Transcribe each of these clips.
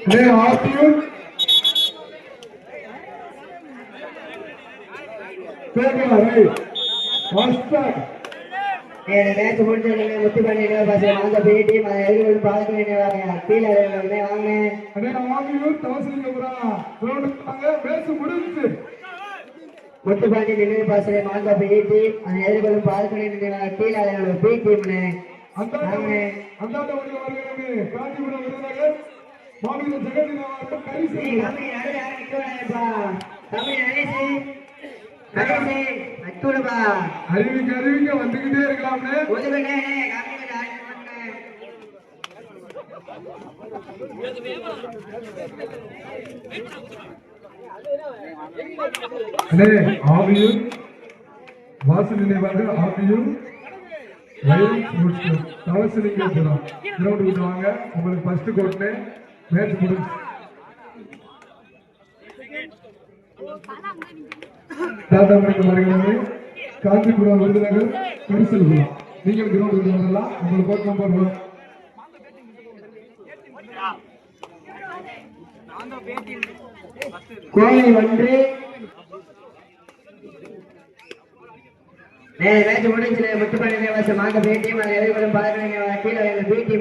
Hey, after you. Match முடிஞ்ச முத்து பண்ணி அந்த பேட்டி எதிர்கொண்டு பார்க்க வேண்டியவாங்க கீழே வாங்க முத்துப்பாண்டி நினைவு பாசனை மாந்த பேட்டி அந்த எதிர்கொள்ளும் பார்க்க வேண்டியவாங்க கீழே பேட்டி அறிவிக்க வந்துகிட்டே இருக்கலாம்னு ஆவியூர் வாசு நினைவாக ஆவியூர் தவசலிங்கம் கிரவுண்ட் விட்டு வாங்க. உங்களுக்கு ஃபர்ஸ்ட் கோர்ட்ல மேட்ச் முடிஞ்சு தாத்தாமணிக்கு வருகிறது. காஞ்சிபுரம் விருதுநகர் பரிசல் குழு நீங்கள் கிரவுண்ட் விட்டு வரலாம். உங்களுக்கு கோட் நம்பர் கோவை ஒன்று மேட்ச் முடிஞ்சு முத்துப்பாண்டி நினைவாசம் மாந்த பேட்டி அதை எதிர்கொள்ளும் பார்க்க கீழே பேட்டி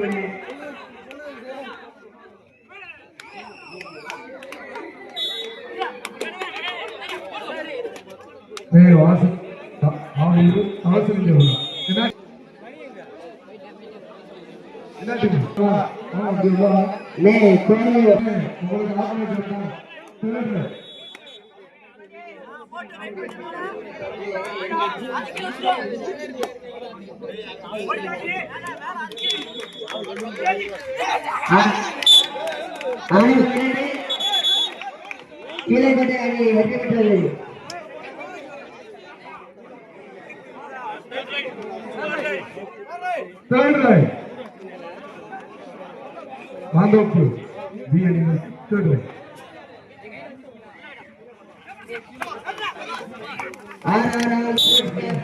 கீழே அணி வெற்றி பெற்றது. Third right. Mandopur. Third right. RRR.